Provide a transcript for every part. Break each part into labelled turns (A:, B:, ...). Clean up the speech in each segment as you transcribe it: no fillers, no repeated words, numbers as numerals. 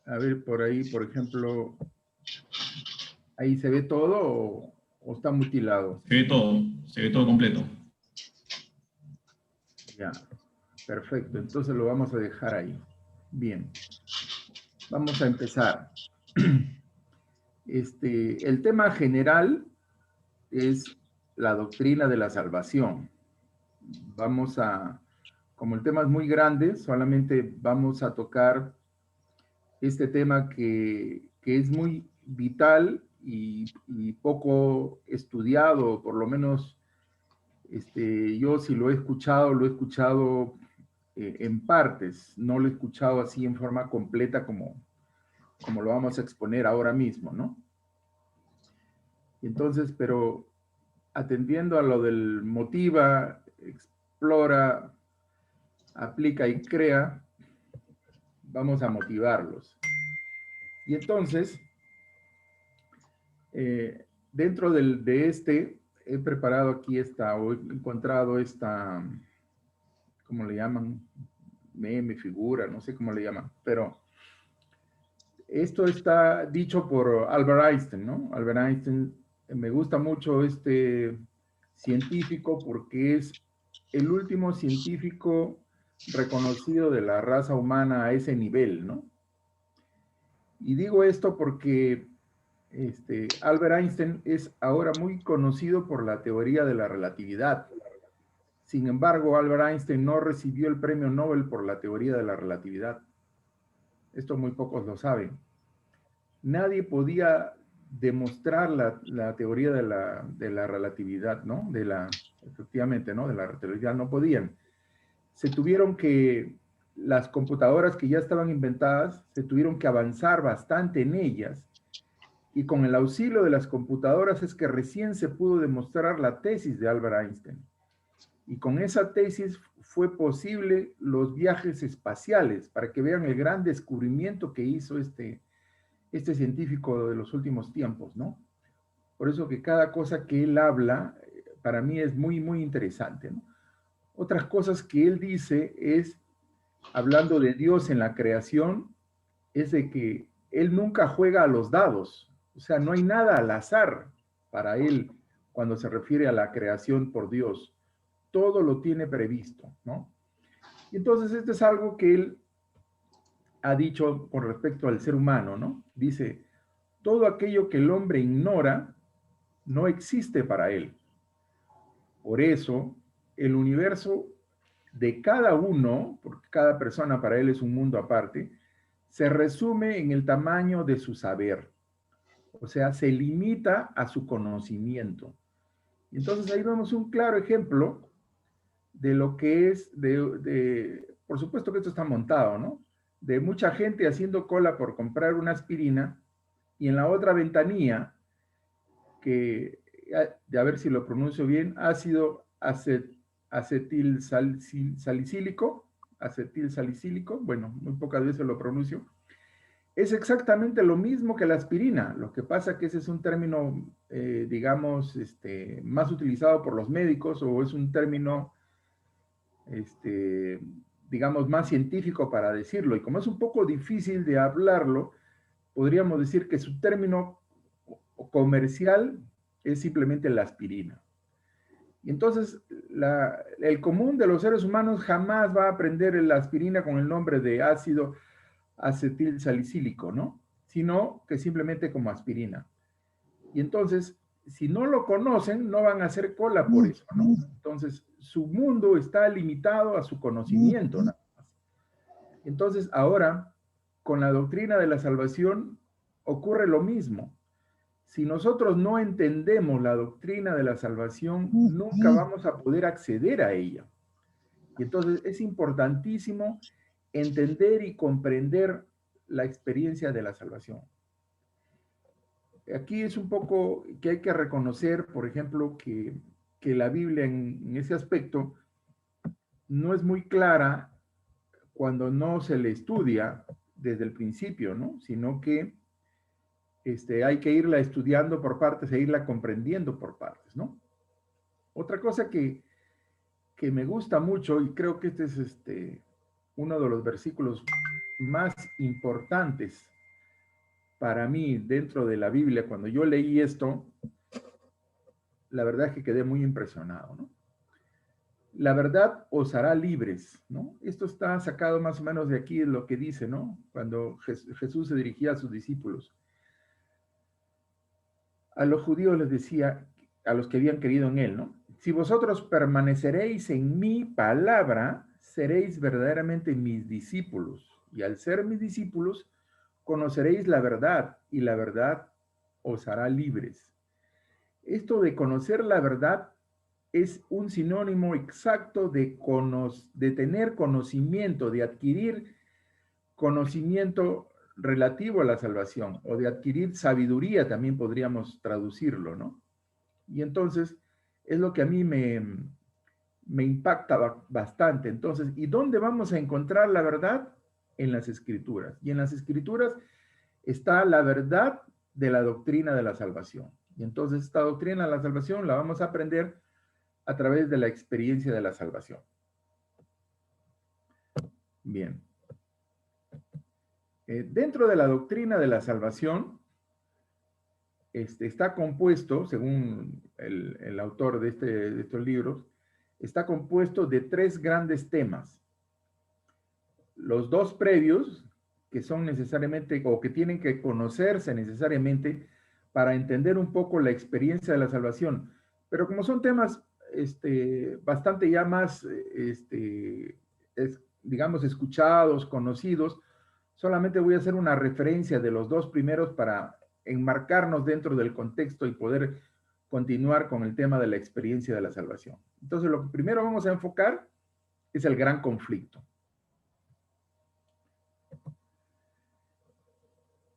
A: A ver, por ahí, por ejemplo, ¿ahí se ve todo o está mutilado?
B: Se ve todo completo.
A: Ya, perfecto. Entonces lo vamos a dejar ahí. Bien, vamos a empezar. El tema general es la doctrina de la salvación. Vamos a, como el tema es muy grande, solamente vamos a tocar este tema que es muy vital y poco estudiado, por lo menos yo si lo he escuchado en partes, no lo he escuchado así en forma completa como lo vamos a exponer ahora mismo, ¿no? Entonces, pero atendiendo a lo del motiva, explora, aplica y crea, vamos a motivarlos. Y entonces, dentro he preparado aquí o he encontrado ¿cómo le llaman? Meme, figura, no sé cómo le llaman, pero esto está dicho por Albert Einstein, ¿no? Albert Einstein, me gusta mucho este científico porque es el último científico reconocido de la raza humana a ese nivel, ¿no? Y digo esto porque Albert Einstein es ahora muy conocido por la teoría de la relatividad. Sin embargo, Albert Einstein no recibió el premio Nobel por la teoría de la relatividad. Esto muy pocos lo saben. Nadie podía demostrar la teoría de la relatividad, ¿no? Efectivamente, ¿no? De la relatividad no podían. Las computadoras que ya estaban inventadas, se tuvieron que avanzar bastante en ellas, y con el auxilio de las computadoras es que recién se pudo demostrar la tesis de Albert Einstein. Y con esa tesis fue posible los viajes espaciales, para que vean el gran descubrimiento que hizo este científico de los últimos tiempos, ¿no? Por eso que cada cosa que él habla, para mí es muy, muy interesante, ¿no? Otras cosas que él dice es, hablando de Dios en la creación, es de que él nunca juega a los dados, o sea, no hay nada al azar para él cuando se refiere a la creación por Dios. Todo lo tiene previsto, ¿no? Y entonces esto es algo que él ha dicho con respecto al ser humano, ¿no? Dice, todo aquello que el hombre ignora no existe para él. Por eso, el universo de cada uno, porque cada persona para él es un mundo aparte, se resume en el tamaño de su saber. O sea, se limita a su conocimiento. Y entonces ahí vemos un claro ejemplo de lo que es, por supuesto que esto está montado, ¿no? De mucha gente haciendo cola por comprar una aspirina y en la otra ventanilla, de a ver si lo pronuncio bien, ácido acetil salicílico, bueno, muy pocas veces lo pronuncio, es exactamente lo mismo que la aspirina. Lo que pasa que ese es un término, digamos, más utilizado por los médicos, o es un término, digamos, más científico para decirlo. Y como es un poco difícil de hablarlo, podríamos decir que su término comercial es simplemente la aspirina. Y entonces, el común de los seres humanos jamás va a aprender la aspirina con el nombre de ácido acetil salicílico, ¿no? Sino que simplemente como aspirina. Y entonces, si no lo conocen, no van a hacer cola por eso, ¿no? Entonces, su mundo está limitado a su conocimiento, nada más. Entonces, ahora, con la doctrina de la salvación, ocurre lo mismo. Si nosotros no entendemos la doctrina de la salvación, nunca vamos a poder acceder a ella. Y entonces es importantísimo entender y comprender la experiencia de la salvación. Aquí es un poco que hay que reconocer, por ejemplo, que la Biblia en ese aspecto no es muy clara cuando no se le estudia desde el principio, ¿no? Sino que hay que irla estudiando por partes e irla comprendiendo por partes, ¿no? Otra cosa que me gusta mucho, y creo que uno de los versículos más importantes para mí dentro de la Biblia. Cuando yo leí esto, la verdad es que quedé muy impresionado, ¿no? La verdad os hará libres, ¿no? Esto está sacado más o menos de aquí, de lo que dice, ¿no? Cuando Jesús se dirigía a sus discípulos. A los judíos les decía, a los que habían creído en él, ¿no? Si vosotros permaneceréis en mi palabra, seréis verdaderamente mis discípulos. Y al ser mis discípulos, conoceréis la verdad, y la verdad os hará libres. Esto de conocer la verdad es un sinónimo exacto de tener conocimiento, de adquirir conocimiento relativo a la salvación, o de adquirir sabiduría, también podríamos traducirlo, ¿no? Y entonces es lo que a mí me impacta bastante. Entonces, ¿y dónde vamos a encontrar la verdad? En las Escrituras. Y en las Escrituras está la verdad de la doctrina de la salvación. Y entonces esta doctrina de la salvación la vamos a aprender a través de la experiencia de la salvación. Bien. Dentro de la doctrina de la salvación, está compuesto, según el autor de estos libros, está compuesto de 3 grandes temas. Los 2 previos, que son necesariamente, o que tienen que conocerse necesariamente para entender un poco la experiencia de la salvación. Pero como son temas bastante ya más, digamos, escuchados, conocidos, solamente voy a hacer una referencia de los 2 primeros para enmarcarnos dentro del contexto y poder continuar con el tema de la experiencia de la salvación. Entonces, lo que primero vamos a enfocar es el gran conflicto.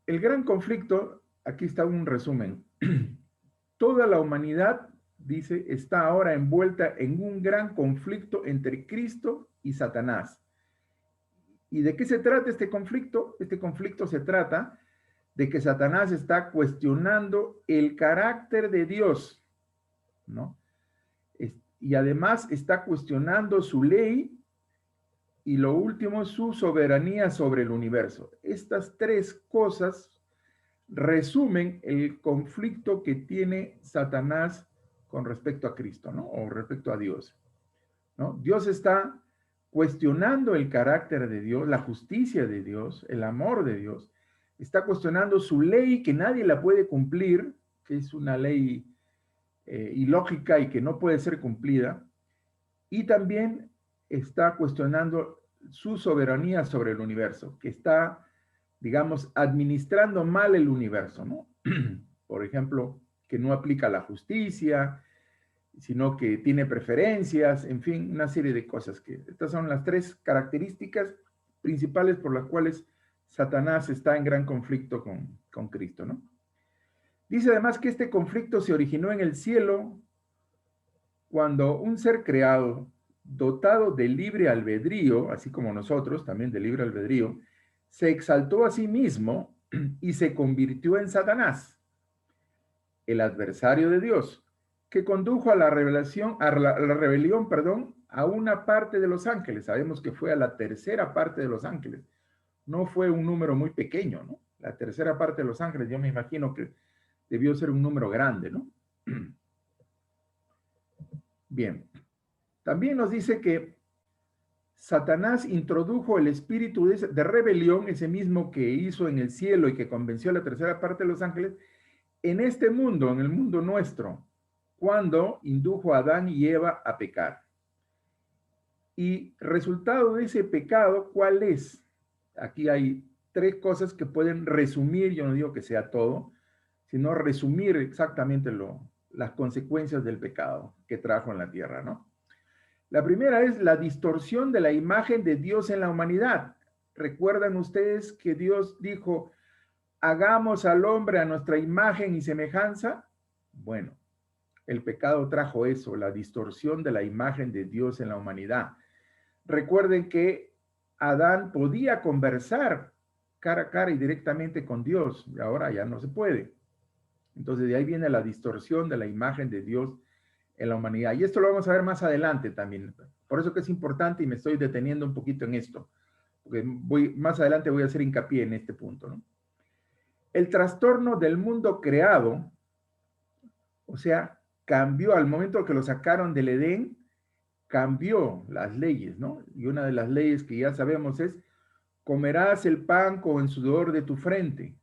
A: El gran conflicto, aquí está un resumen. Toda la humanidad, dice, está ahora envuelta en un gran conflicto entre Cristo y Satanás. ¿Y de qué se trata este conflicto? Este conflicto se trata de que Satanás está cuestionando el carácter de Dios, ¿no? Y además está cuestionando su ley y lo último, su soberanía sobre el universo. Estas 3 cosas resumen el conflicto que tiene Satanás con respecto a Cristo, ¿no? O respecto a Dios, ¿no? Dios está cuestionando el carácter de Dios, la justicia de Dios, el amor de Dios. Está cuestionando su ley que nadie la puede cumplir, que es una ley ilógica y que no puede ser cumplida. Y también está cuestionando su soberanía sobre el universo, que está, digamos, administrando mal el universo, ¿no? Por ejemplo, que no aplica la justicia, sino que tiene preferencias, en fin, una serie de cosas. Estas son las 3 características principales por las cuales Satanás está en gran conflicto con Cristo, ¿no? Dice además que este conflicto se originó en el cielo cuando un ser creado, dotado de libre albedrío, así como nosotros, también de libre albedrío, se exaltó a sí mismo y se convirtió en Satanás, el adversario de Dios, que condujo a la rebelión, a una parte de los ángeles. Sabemos que fue a la tercera parte de los ángeles. No fue un número muy pequeño, ¿no? La tercera parte de los ángeles, yo me imagino que debió ser un número grande, ¿no? Bien. También nos dice que Satanás introdujo el espíritu de rebelión, ese mismo que hizo en el cielo y que convenció a la tercera parte de los ángeles, en este mundo, en el mundo nuestro, cuando indujo a Adán y Eva a pecar. Y resultado de ese pecado, ¿cuál es? Aquí hay 3 cosas que pueden resumir, yo no digo que sea todo, sino resumir exactamente las consecuencias del pecado que trajo en la tierra, ¿no? La primera es la distorsión de la imagen de Dios en la humanidad. ¿Recuerdan ustedes que Dios dijo, hagamos al hombre a nuestra imagen y semejanza? Bueno, el pecado trajo eso, la distorsión de la imagen de Dios en la humanidad. Recuerden que Adán podía conversar cara a cara y directamente con Dios, y ahora ya no se puede. Entonces de ahí viene la distorsión de la imagen de Dios en la humanidad. Y esto lo vamos a ver más adelante también. Por eso que es importante y me estoy deteniendo un poquito en esto. porque más adelante voy a hacer hincapié en este punto, ¿no? El trastorno del mundo creado, o sea, cambió al momento que lo sacaron del Edén, cambió las leyes, ¿no? Y una de las leyes que ya sabemos es, comerás el pan con el sudor de tu frente,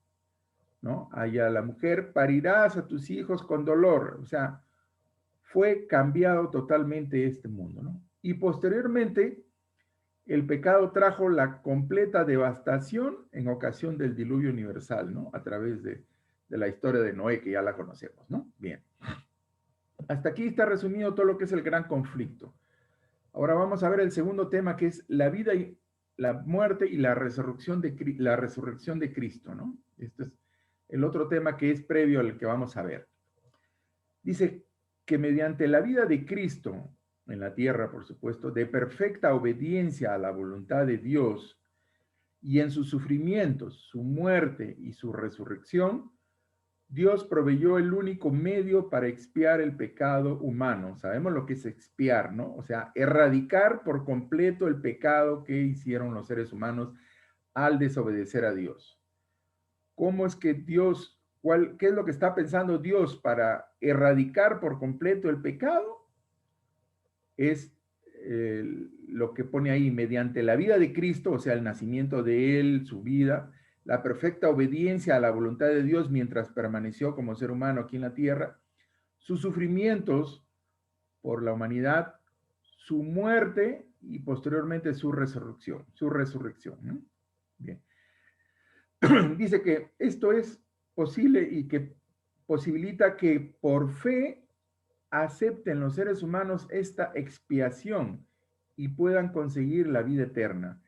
A: ¿no? Allá la mujer, parirás a tus hijos con dolor, o sea, fue cambiado totalmente este mundo, ¿no? Y posteriormente, el pecado trajo la completa devastación en ocasión del diluvio universal, ¿no? A través de la historia de Noé, que ya la conocemos, ¿no? Bien. Hasta aquí está resumido todo lo que es el gran conflicto. Ahora vamos a ver el segundo tema, que es la vida y la muerte y la resurrección de Cristo, ¿no? Este es el otro tema que es previo al que vamos a ver. Dice que mediante la vida de Cristo en la tierra, por supuesto, de perfecta obediencia a la voluntad de Dios y en sus sufrimientos, su muerte y su resurrección, Dios proveyó el único medio para expiar el pecado humano. Sabemos lo que es expiar, ¿no? O sea, erradicar por completo el pecado que hicieron los seres humanos al desobedecer a Dios. ¿Cómo es que Dios, qué es lo que está pensando Dios para erradicar por completo el pecado? Es lo que pone ahí, mediante la vida de Cristo, o sea, el nacimiento de Él, su vida, la perfecta obediencia a la voluntad de Dios mientras permaneció como ser humano aquí en la tierra, sus sufrimientos por la humanidad, su muerte y posteriormente su resurrección, ¿no? Bien. Dice que esto es posible y que posibilita que por fe acepten los seres humanos esta expiación y puedan conseguir la vida eterna.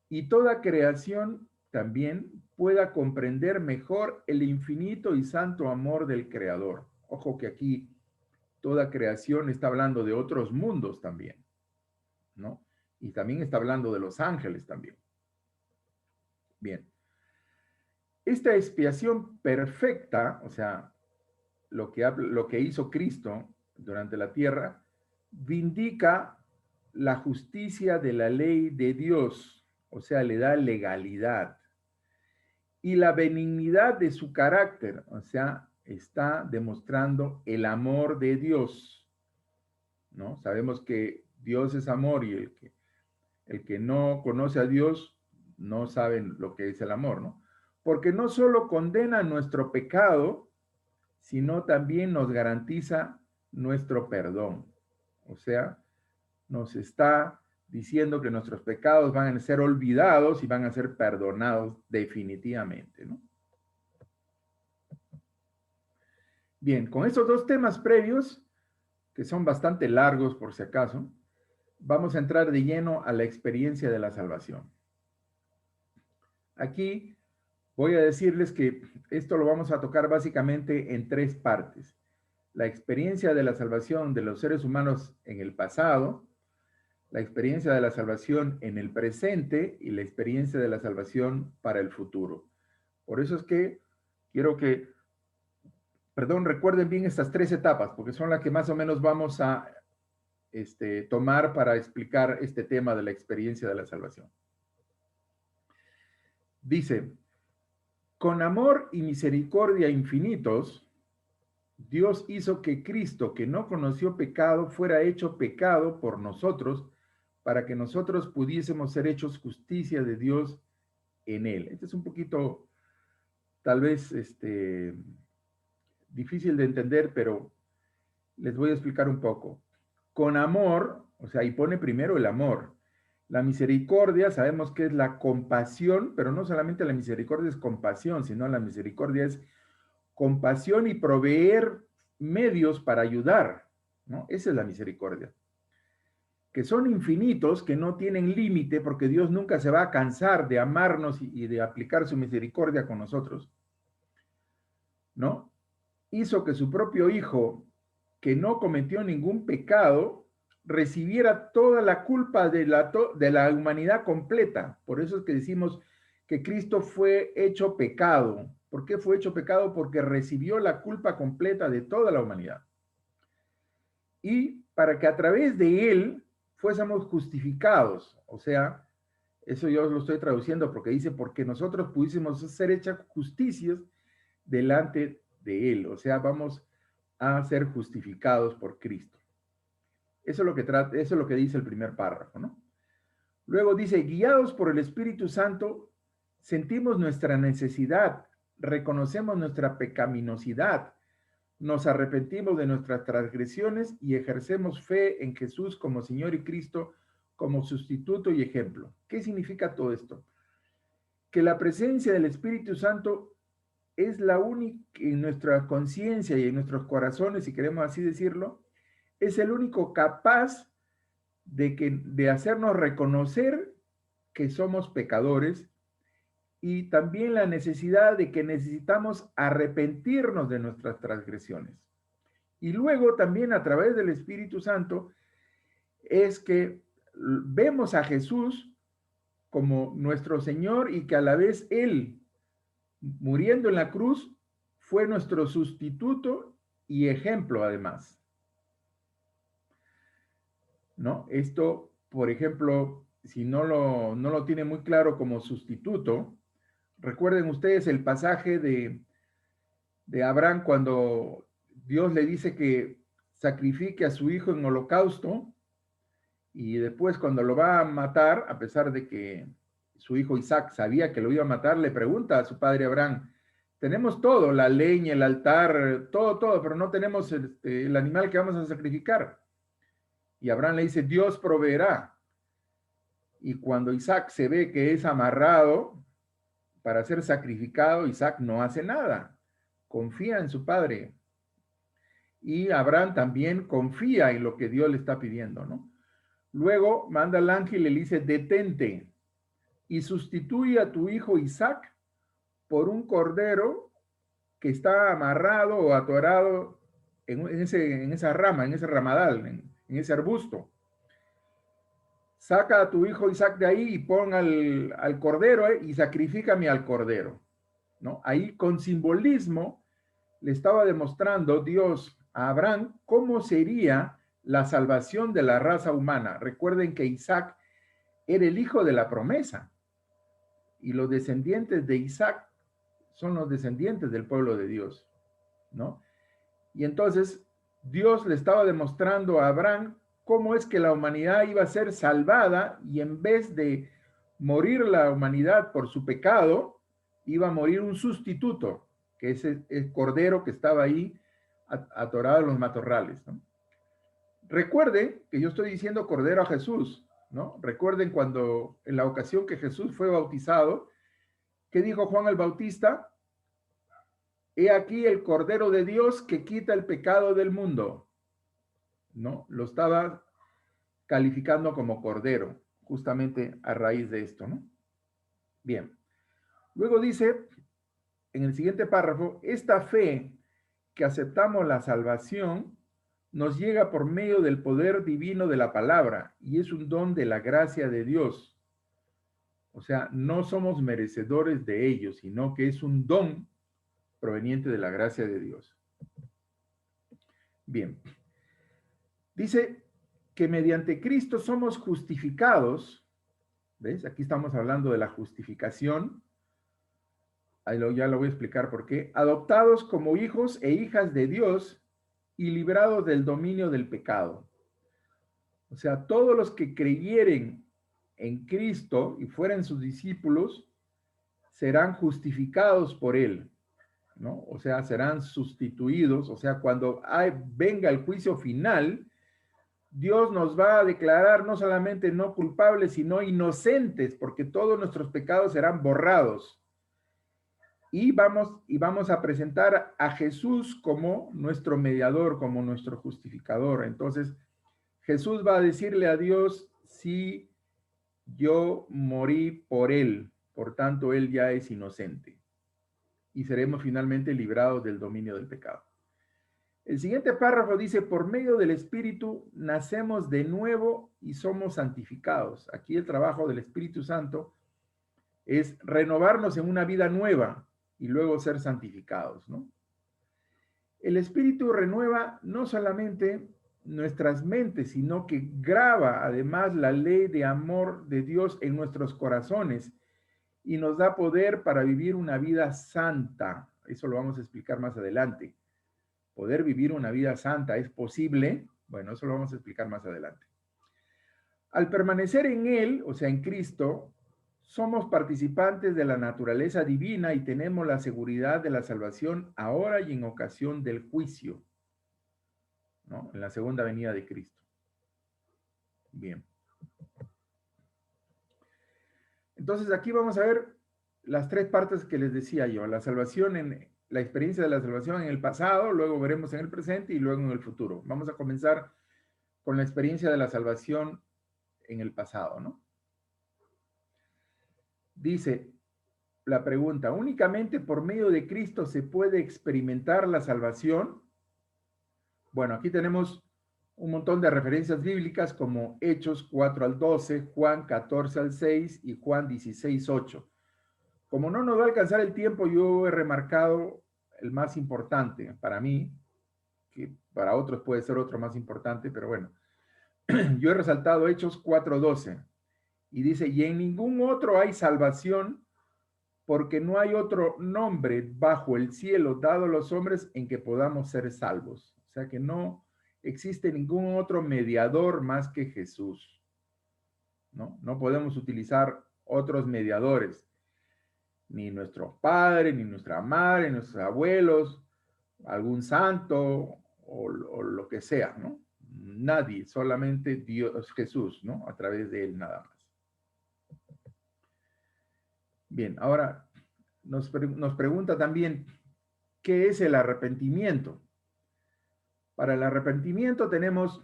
A: Y toda creación también pueda comprender mejor el infinito y santo amor del Creador. Ojo que aquí toda creación está hablando de otros mundos también, ¿no? Y también está hablando de los ángeles también. Bien. Esta expiación perfecta, o sea, lo que hizo Cristo durante la tierra, vindica la justicia de la ley de Dios, o sea, le da legalidad. Y la benignidad de su carácter, o sea, está demostrando el amor de Dios, ¿no? Sabemos que Dios es amor y el que no conoce a Dios no sabe lo que es el amor, ¿no? Porque no solo condena nuestro pecado, sino también nos garantiza nuestro perdón. O sea, nos está diciendo que nuestros pecados van a ser olvidados y van a ser perdonados definitivamente, ¿no? Bien, con estos dos temas previos, que son bastante largos por si acaso, vamos a entrar de lleno a la experiencia de la salvación. Aquí voy a decirles que esto lo vamos a tocar básicamente en tres partes. La experiencia de la salvación de los seres humanos en el pasado, la experiencia de la salvación en el presente y la experiencia de la salvación para el futuro. Por eso es que quiero que, recuerden bien estas tres etapas, porque son las que más o menos vamos a tomar para explicar este tema de la experiencia de la salvación. Dice, con amor y misericordia infinitos, Dios hizo que Cristo, que no conoció pecado, fuera hecho pecado por nosotros, para que nosotros pudiésemos ser hechos justicia de Dios en él. Este es un poquito, tal vez, difícil de entender, pero les voy a explicar un poco. Con amor, o sea, y pone primero el amor. La misericordia, sabemos que es la compasión, pero no solamente la misericordia es compasión, sino la misericordia es compasión y proveer medios para ayudar, ¿no? Esa es la misericordia. Que son infinitos, que no tienen límite, porque Dios nunca se va a cansar de amarnos y de aplicar su misericordia con nosotros, ¿no? Hizo que su propio Hijo, que no cometió ningún pecado, recibiera toda la culpa de la humanidad completa. Por eso es que decimos que Cristo fue hecho pecado. ¿Por qué fue hecho pecado? Porque recibió la culpa completa de toda la humanidad. Y para que a través de él fuésemos justificados, o sea, Eso yo lo estoy traduciendo porque dice, porque nosotros pudiésemos ser hechas justicias delante de Él. O sea, vamos a ser justificados por Cristo. Eso es lo que eso es lo que dice el primer párrafo, ¿no? Luego dice, guiados por el Espíritu Santo, sentimos nuestra necesidad, reconocemos nuestra pecaminosidad, nos arrepentimos de nuestras transgresiones y ejercemos fe en Jesús como Señor y Cristo, como sustituto y ejemplo. ¿Qué significa todo esto? Que la presencia del Espíritu Santo es la única en nuestra conciencia y en nuestros corazones, si queremos así decirlo, es el único capaz de hacernos reconocer que somos pecadores y también la necesidad de que necesitamos arrepentirnos de nuestras transgresiones. Y luego también a través del Espíritu Santo es que vemos a Jesús como nuestro Señor y que a la vez Él, muriendo en la cruz, fue nuestro sustituto y ejemplo además. ¿No? Esto, por ejemplo, si no lo tiene muy claro como sustituto, recuerden ustedes el pasaje de Abraham cuando Dios le dice que sacrifique a su hijo en holocausto y después cuando lo va a matar, a pesar de que su hijo Isaac sabía que lo iba a matar, le pregunta a su padre Abraham, tenemos todo, la leña, el altar, todo, pero no tenemos el animal que vamos a sacrificar. Y Abraham le dice, Dios proveerá. Y cuando Isaac se ve que es amarrado para ser sacrificado, Isaac no hace nada. Confía en su padre. Y Abraham también confía en lo que Dios le está pidiendo, ¿no? Luego manda al ángel y le dice, detente y sustituye a tu hijo Isaac por un cordero que está amarrado o atorado en esa rama, en ese ramadal, en ese arbusto. Saca a tu hijo Isaac de ahí y pon al cordero y sacrifícame al cordero, ¿no? Ahí con simbolismo le estaba demostrando Dios a Abraham cómo sería la salvación de la raza humana. Recuerden que Isaac era el hijo de la promesa y los descendientes de Isaac son los descendientes del pueblo de Dios, ¿no? Y entonces Dios le estaba demostrando a Abraham cómo es que la humanidad iba a ser salvada y en vez de morir la humanidad por su pecado, iba a morir un sustituto, que es el cordero que estaba ahí atorado en los matorrales, ¿no? Recuerden que yo estoy diciendo cordero a Jesús, ¿no? Recuerden cuando en la ocasión que Jesús fue bautizado, ¿qué dijo Juan el Bautista? He aquí el Cordero de Dios que quita el pecado del mundo, ¿no? Lo estaba calificando como Cordero, justamente a raíz de esto, ¿no? Bien. Luego dice, en el siguiente párrafo, esta fe que aceptamos la salvación nos llega por medio del poder divino de la palabra y es un don de la gracia de Dios. O sea, no somos merecedores de ello, sino que es un don proveniente de la gracia de Dios. Bien. Dice que mediante Cristo somos justificados. ¿Ves? Aquí estamos hablando de la justificación. Ya lo voy a explicar por qué. Adoptados como hijos e hijas de Dios y librados del dominio del pecado. O sea, todos los que creyeren en Cristo y fueran sus discípulos serán justificados por Él, ¿no? O sea, serán sustituidos. O sea, cuando venga el juicio final, Dios nos va a declarar no solamente no culpables, sino inocentes, porque todos nuestros pecados serán borrados. Y vamos a presentar a Jesús como nuestro mediador, como nuestro justificador. Entonces, Jesús va a decirle a Dios, sí, yo morí por él, por tanto, él ya es inocente. Y seremos finalmente librados del dominio del pecado. El siguiente párrafo dice, por medio del Espíritu nacemos de nuevo y somos santificados. Aquí el trabajo del Espíritu Santo es renovarnos en una vida nueva y luego ser santificados, ¿no? El Espíritu renueva no solamente nuestras mentes, sino que graba además la ley de amor de Dios en nuestros corazones y nos da poder para vivir una vida santa. Eso lo vamos a explicar más adelante. Poder vivir una vida santa, ¿es posible? Bueno, eso lo vamos a explicar más adelante. Al permanecer en Él, o sea, en Cristo, somos participantes de la naturaleza divina y tenemos la seguridad de la salvación ahora y en ocasión del juicio, ¿no? En la segunda venida de Cristo. Bien. Entonces aquí vamos a ver las tres partes que les decía yo. La salvación la experiencia de la salvación en el pasado, luego veremos en el presente y luego en el futuro. Vamos a comenzar con la experiencia de la salvación en el pasado, ¿no? Dice la pregunta, ¿únicamente por medio de Cristo se puede experimentar la salvación? Bueno, aquí tenemos un montón de referencias bíblicas como Hechos 4 al 12, Juan 14 al 6 y Juan 16, 8. Como no nos va a alcanzar el tiempo, yo he remarcado el más importante para mí, que para otros puede ser otro más importante, pero bueno, yo he resaltado Hechos 4:12 y dice, y en ningún otro hay salvación, porque no hay otro nombre bajo el cielo dado a los hombres en que podamos ser salvos. O sea que no existe ningún otro mediador más que Jesús, ¿no? No podemos utilizar otros mediadores, ni nuestro padre, ni nuestra madre, ni nuestros abuelos, algún santo o lo que sea, ¿no? Nadie, solamente Dios, Jesús, ¿no? A través de él nada más. Bien, ahora nos pregunta también, ¿qué es el arrepentimiento? Para el arrepentimiento tenemos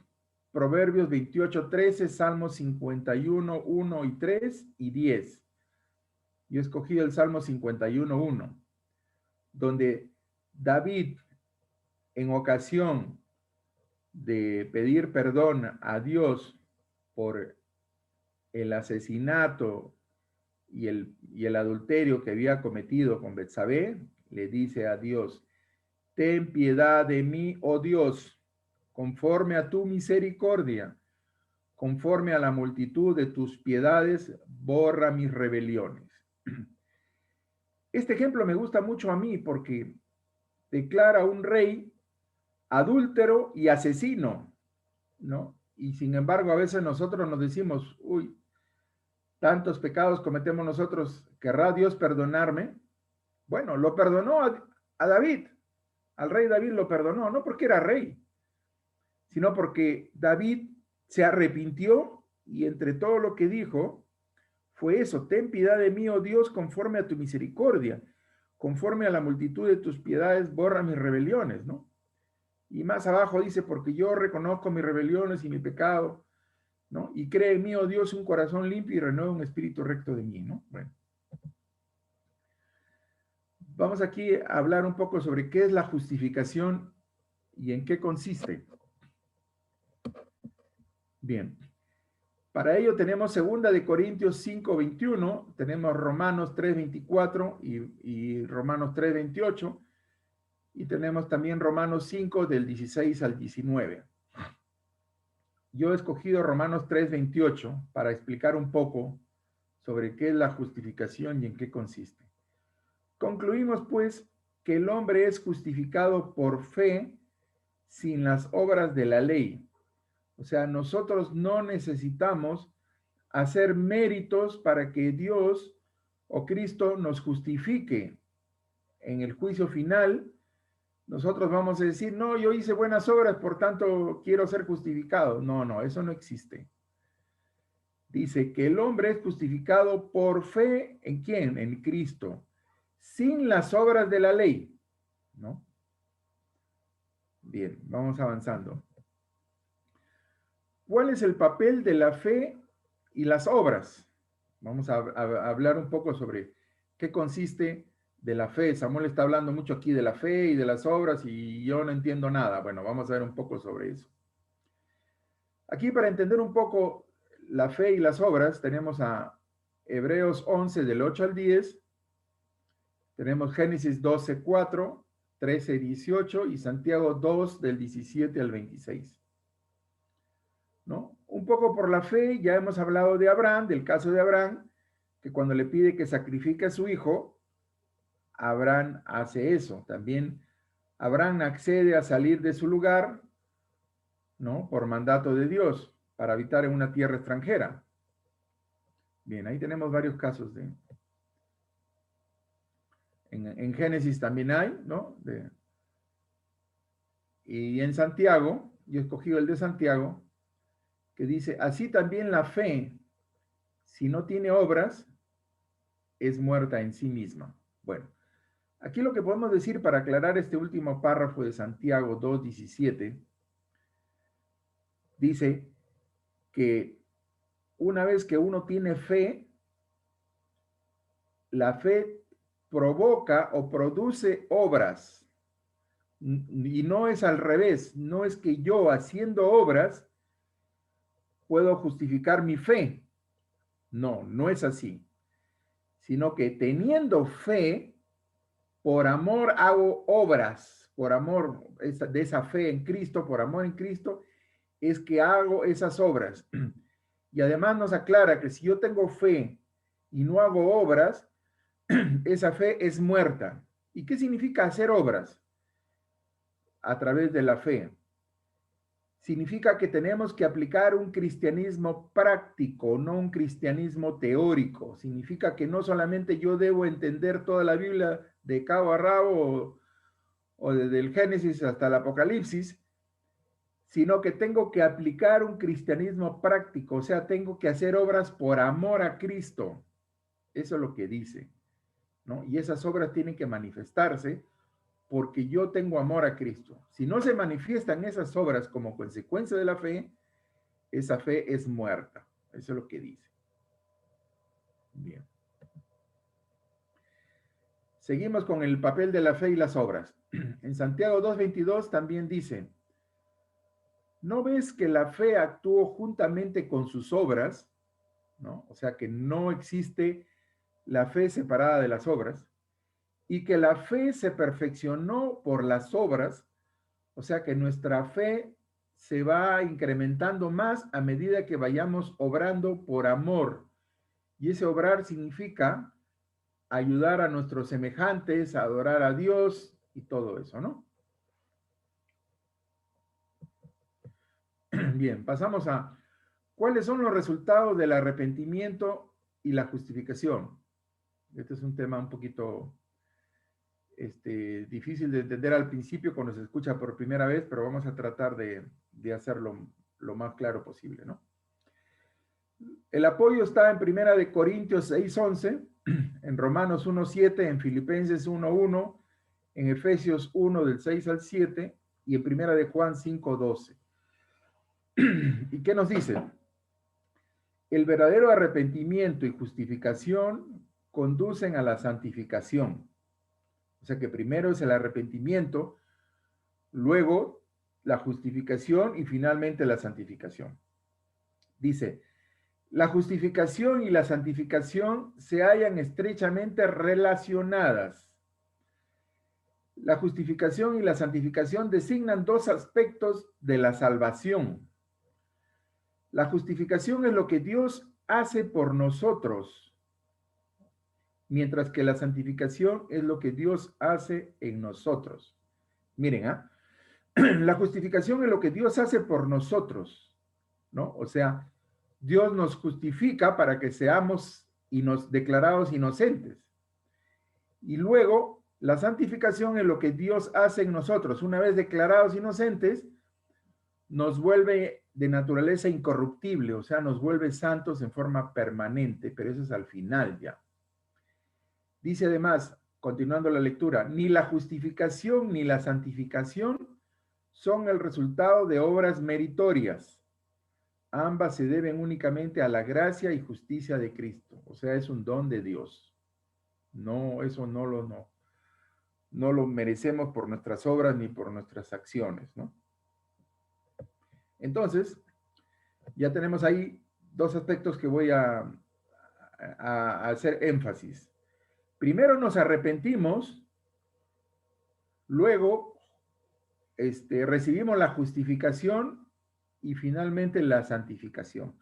A: Proverbios 28:13, Salmos 51, 1 y 3 y 10. Yo he escogido el Salmo 51, 1, donde David, en ocasión de pedir perdón a Dios por el asesinato y el adulterio que había cometido con Betsabé, le dice a Dios, ten piedad de mí, oh Dios, conforme a tu misericordia, conforme a la multitud de tus piedades, borra mis rebeliones. Este ejemplo me gusta mucho a mí porque declara un rey adúltero y asesino, ¿no? Y sin embargo, a veces nosotros nos decimos, uy, tantos pecados cometemos nosotros, ¿querrá Dios perdonarme? Bueno, lo perdonó a David, al rey David lo perdonó, no porque era rey, sino porque David se arrepintió y entre todo lo que dijo fue eso, ten piedad de mí, oh Dios, conforme a tu misericordia, conforme a la multitud de tus piedades, borra mis rebeliones, ¿no? Y más abajo dice, porque yo reconozco mis rebeliones y mi pecado, ¿no? Y cree en mí, oh Dios, un corazón limpio y renueva un espíritu recto de mí, ¿no? Bueno. Vamos aquí a hablar un poco sobre qué es la justificación y en qué consiste. Bien. Para ello tenemos 2 Corintios 5:21, tenemos Romanos 3:24 y Romanos 3:28, y tenemos también Romanos 5 del 16 al 19. Yo he escogido Romanos 3:28 para explicar un poco sobre qué es la justificación y en qué consiste. Concluimos pues que el hombre es justificado por fe sin las obras de la ley. O sea, nosotros no necesitamos hacer méritos para que Dios o Cristo nos justifique. En el juicio final, nosotros vamos a decir, no, yo hice buenas obras, por tanto quiero ser justificado. No, no, eso no existe. Dice que el hombre es justificado por fe, ¿en quién? En Cristo, sin las obras de la ley, ¿no? Bien, vamos avanzando. ¿Cuál es el papel de la fe y las obras? Vamos a hablar un poco sobre qué consiste de la fe. Samuel está hablando mucho aquí de la fe y de las obras y yo no entiendo nada. Bueno, vamos a ver un poco sobre eso. Aquí para entender un poco la fe y las obras tenemos a Hebreos 11 del 8 al 10, tenemos Génesis 12, 4, 13, 18 y Santiago 2 del 17 al 26. ¿no? Un poco por la fe, ya hemos hablado de Abraham, del caso de Abraham, que cuando le pide que sacrifique a su hijo, Abraham hace eso. También Abraham accede a salir de su lugar, ¿no? Por mandato de Dios, para habitar en una tierra extranjera. Bien, ahí tenemos varios casos de... En Génesis también hay, ¿no? Y en Santiago, yo he escogido el de Santiago, que dice, así también la fe, si no tiene obras, es muerta en sí misma. Bueno, aquí lo que podemos decir para aclarar este último párrafo de Santiago 2:17, dice que una vez que uno tiene fe, la fe provoca o produce obras. Y no es al revés, no es que yo haciendo obras puedo justificar mi fe. No, no es así. Sino que teniendo fe, por amor hago obras, por amor de esa fe en Cristo, por amor en Cristo, es que hago esas obras. Y además nos aclara que si yo tengo fe y no hago obras, esa fe es muerta. ¿Y qué significa hacer obras? A través de la fe. Significa que tenemos que aplicar un cristianismo práctico, no un cristianismo teórico. Significa que no solamente yo debo entender toda la Biblia de cabo a rabo o desde el Génesis hasta el Apocalipsis, sino que tengo que aplicar un cristianismo práctico, o sea, tengo que hacer obras por amor a Cristo. Eso es lo que dice, ¿no? Y esas obras tienen que manifestarse porque yo tengo amor a Cristo. Si no se manifiestan esas obras como consecuencia de la fe, esa fe es muerta. Eso es lo que dice. Bien. Seguimos con el papel de la fe y las obras. En Santiago 2:22 también dice, ¿no ves que la fe actuó juntamente con sus obras? ¿No? O sea que no existe la fe separada de las obras, y que la fe se perfeccionó por las obras, o sea que nuestra fe se va incrementando más a medida que vayamos obrando por amor. Y ese obrar significa ayudar a nuestros semejantes, adorar a Dios y todo eso, ¿no? Bien, pasamos a ¿cuáles son los resultados del arrepentimiento y la justificación? Este es un tema un poquito difícil de entender al principio cuando se escucha por primera vez, pero vamos a tratar de hacerlo lo más claro posible, ¿no? El apoyo está en Primera de Corintios 6:11, en Romanos 1:7, en Filipenses 1:1, en Efesios 1 del 6 al 7 y en Primera de Juan 5:12. ¿Y qué nos dice? El verdadero arrepentimiento y justificación conducen a la santificación. O sea que primero es el arrepentimiento, luego la justificación y finalmente la santificación. Dice, la justificación y la santificación se hallan estrechamente relacionadas. La justificación y la santificación designan dos aspectos de la salvación. La justificación es lo que Dios hace por nosotros, mientras que la santificación es lo que Dios hace en nosotros. Miren, la justificación es lo que Dios hace por nosotros, ¿no? O sea, Dios nos justifica para que seamos declarados inocentes. Y luego, la santificación es lo que Dios hace en nosotros. Una vez declarados inocentes, nos vuelve de naturaleza incorruptible, o sea, nos vuelve santos en forma permanente, pero eso es al final ya. Dice además, continuando la lectura, ni la justificación ni la santificación son el resultado de obras meritorias. Ambas se deben únicamente a la gracia y justicia de Cristo, o sea, es un don de Dios. No, eso no lo merecemos por nuestras obras ni por nuestras acciones, ¿no? Entonces, ya tenemos ahí dos aspectos que voy a hacer énfasis. Primero nos arrepentimos, luego recibimos la justificación y finalmente la santificación.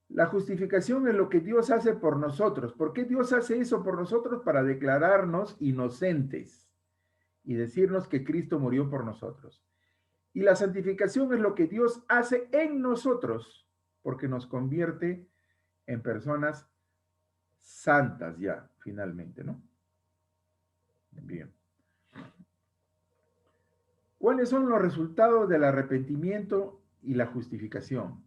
A: La justificación es lo que Dios hace por nosotros. ¿Por qué Dios hace eso por nosotros? Para declararnos inocentes y decirnos que Cristo murió por nosotros. Y la santificación es lo que Dios hace en nosotros, porque nos convierte en personas santas ya, finalmente, ¿no? Bien. ¿Cuáles son los resultados del arrepentimiento y la justificación?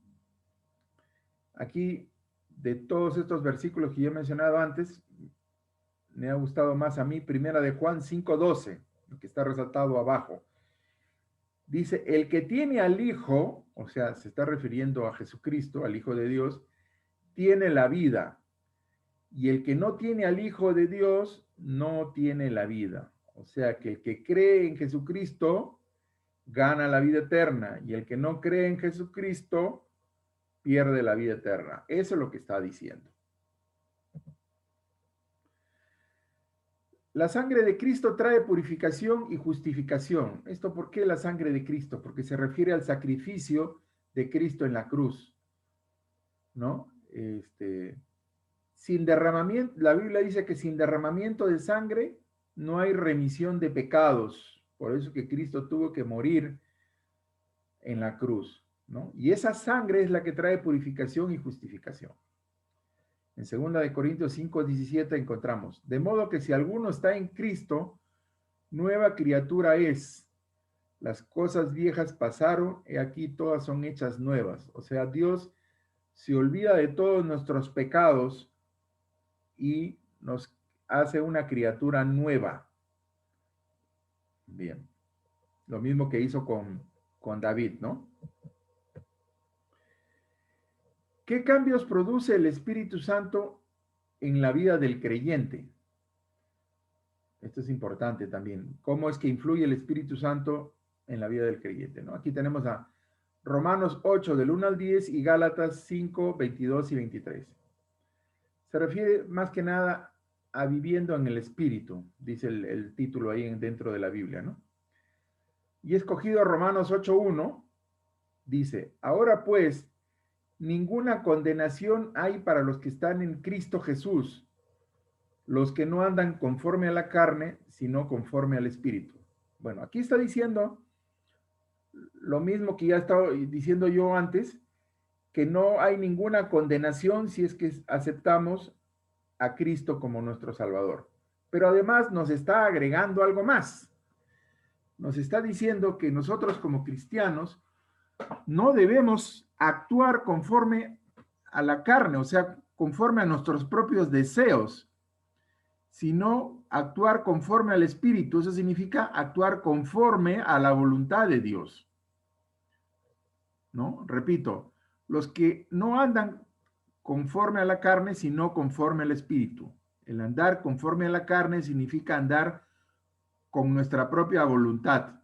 A: Aquí, de todos estos versículos que yo he mencionado antes, me ha gustado más a mí Primera de Juan 5:12, que está resaltado abajo. Dice, el que tiene al Hijo, o sea, se está refiriendo a Jesucristo, al Hijo de Dios, tiene la vida. Y el que no tiene al Hijo de Dios, no tiene la vida. O sea, que el que cree en Jesucristo, gana la vida eterna. Y el que no cree en Jesucristo, pierde la vida eterna. Eso es lo que está diciendo. La sangre de Cristo trae purificación y justificación. ¿Esto por qué la sangre de Cristo? Porque se refiere al sacrificio de Cristo en la cruz, ¿no? Sin derramamiento, la Biblia dice que sin derramamiento de sangre no hay remisión de pecados. Por eso que Cristo tuvo que morir en la cruz, ¿no? Y esa sangre es la que trae purificación y justificación. En 2 Corintios 5:17 encontramos, de modo que si alguno está en Cristo, nueva criatura es. Las cosas viejas pasaron, y aquí todas son hechas nuevas. O sea, Dios se olvida de todos nuestros pecados y nos hace una criatura nueva. Bien. Lo mismo que hizo con David, ¿no? ¿Qué cambios produce el Espíritu Santo en la vida del creyente? Esto es importante también. ¿Cómo es que influye el Espíritu Santo en la vida del creyente, ¿no? Aquí tenemos a Romanos 8, del 1 al 10 y Gálatas 5, 22 y 23. Se refiere más que nada a viviendo en el Espíritu, dice el título ahí dentro de la Biblia, ¿no? Y escogido Romanos 8:1, dice, ahora pues, ninguna condenación hay para los que están en Cristo Jesús, los que no andan conforme a la carne, sino conforme al Espíritu. Bueno, aquí está diciendo lo mismo que ya estaba diciendo yo antes, que no hay ninguna condenación si es que aceptamos a Cristo como nuestro Salvador. Pero además nos está agregando algo más. Nos está diciendo que nosotros como cristianos no debemos actuar conforme a la carne, o sea, conforme a nuestros propios deseos, sino actuar conforme al Espíritu. Eso significa actuar conforme a la voluntad de Dios, ¿no? Repito, los que no andan conforme a la carne, sino conforme al Espíritu. El andar conforme a la carne significa andar con nuestra propia voluntad.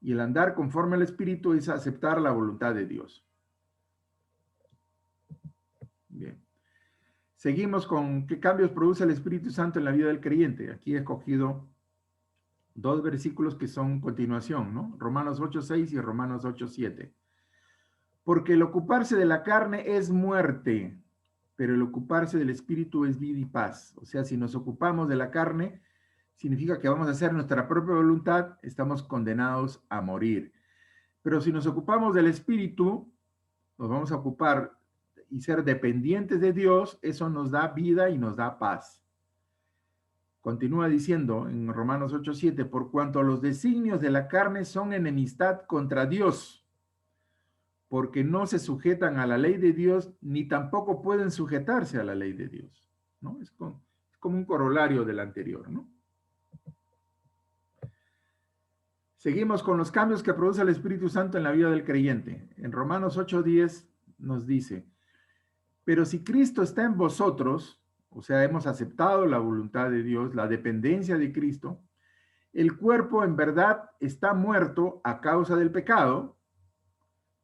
A: Y el andar conforme al Espíritu es aceptar la voluntad de Dios. Bien. Seguimos con qué cambios produce el Espíritu Santo en la vida del creyente. Aquí he escogido dos versículos que son continuación, ¿no? Romanos 8:6 y Romanos 8:7. Porque el ocuparse de la carne es muerte, pero el ocuparse del Espíritu es vida y paz. O sea, si nos ocupamos de la carne, significa que vamos a hacer nuestra propia voluntad, estamos condenados a morir. Pero si nos ocupamos del Espíritu, nos vamos a ocupar y ser dependientes de Dios, eso nos da vida y nos da paz. Continúa diciendo en Romanos 8:7, por cuanto los designios de la carne son enemistad contra Dios, porque no se sujetan a la ley de Dios, ni tampoco pueden sujetarse a la ley de Dios, ¿no? Es como un corolario del anterior, ¿no? Seguimos con los cambios que produce el Espíritu Santo en la vida del creyente. En Romanos 8:10 nos dice, pero si Cristo está en vosotros, o sea, hemos aceptado la voluntad de Dios, la dependencia de Cristo, el cuerpo en verdad está muerto a causa del pecado,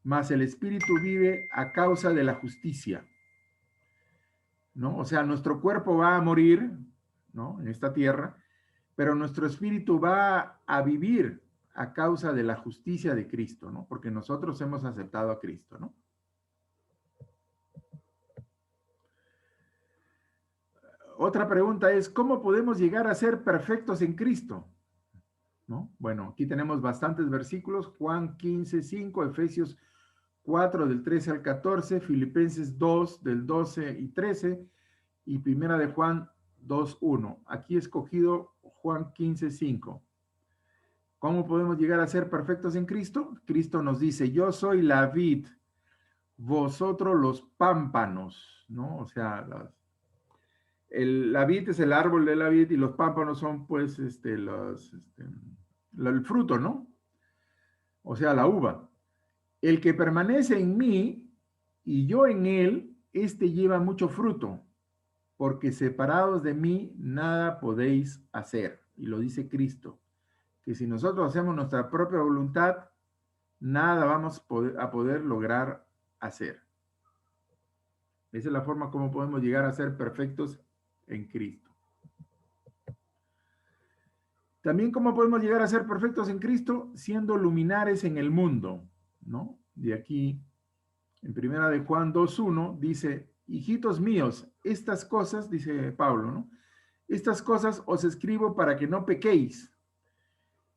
A: mas el Espíritu vive a causa de la justicia, ¿no? O sea, nuestro cuerpo va a morir, ¿no? En esta tierra, pero nuestro espíritu va a vivir a causa de la justicia de Cristo, ¿no? Porque nosotros hemos aceptado a Cristo, ¿no? Otra pregunta es, ¿cómo podemos llegar a ser perfectos en Cristo? ¿No? Bueno, aquí tenemos bastantes versículos, Juan 15:5, Efesios 4 del 13 al 14, Filipenses 2 del 12 y 13 y Primera de Juan 2:1. Aquí he escogido Juan 15:5. ¿Cómo podemos llegar a ser perfectos en Cristo? Cristo nos dice, yo soy la vid, vosotros los pámpanos, ¿no? O sea, la vid es el árbol de la vid y los pámpanos son pues el fruto, ¿no? O sea, la uva. El que permanece en mí y yo en él, este lleva mucho fruto, porque separados de mí nada podéis hacer. Y lo dice Cristo, que si nosotros hacemos nuestra propia voluntad, nada vamos a poder lograr hacer. Esa es la forma como podemos llegar a ser perfectos en Cristo. También cómo podemos llegar a ser perfectos en Cristo, siendo luminares en el mundo, ¿no? De aquí, en Primera de Juan 2:1, dice, hijitos míos, estas cosas, dice Pablo, ¿no? Estas cosas os escribo para que no pequéis.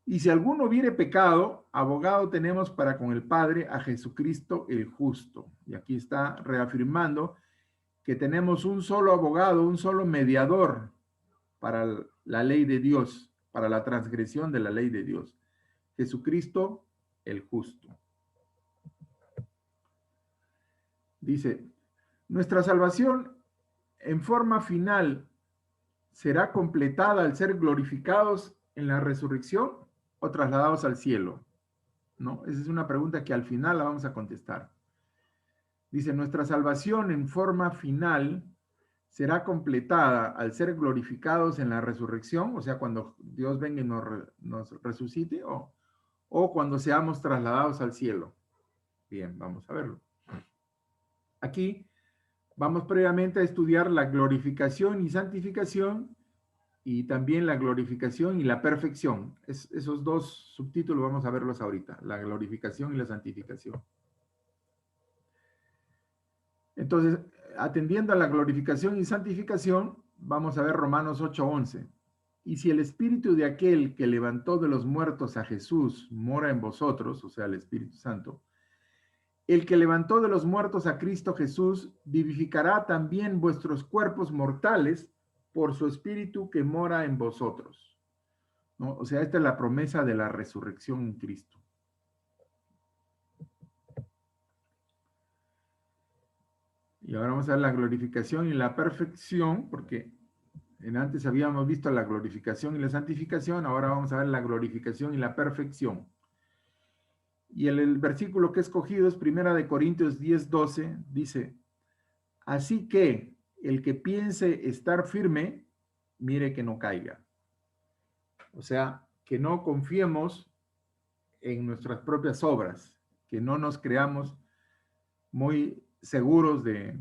A: Y si alguno hubiere pecado, abogado tenemos para con el Padre a Jesucristo el justo. Y aquí está reafirmando que tenemos un solo abogado, un solo mediador para la ley de Dios, para la transgresión de la ley de Dios. Jesucristo el justo. Dice, nuestra salvación en forma final será completada al ser glorificados en la resurrección o trasladados al cielo, ¿no? Esa es una pregunta que al final la vamos a contestar. Dice, nuestra salvación en forma final será completada al ser glorificados en la resurrección, o sea, cuando Dios venga y nos resucite, o cuando seamos trasladados al cielo. Bien, vamos a verlo. Aquí vamos previamente a estudiar la glorificación y santificación y también la glorificación y la perfección. Esos dos subtítulos vamos a verlos ahorita, la glorificación y la santificación. Entonces, atendiendo a la glorificación y santificación, vamos a ver Romanos 8:11. Y si el espíritu de aquel que levantó de los muertos a Jesús mora en vosotros, o sea, el Espíritu Santo, el que levantó de los muertos a Cristo Jesús vivificará también vuestros cuerpos mortales por su espíritu que mora en vosotros, ¿no? O sea, esta es la promesa de la resurrección en Cristo. Y ahora vamos a ver la glorificación y la perfección, porque antes habíamos visto la glorificación y la santificación, ahora vamos a ver la glorificación y la perfección. Y el versículo que he escogido es 1 Corintios 10:12, dice, así que el que piense estar firme, mire que no caiga. O sea, que no confiemos en nuestras propias obras, que no nos creamos muy seguros de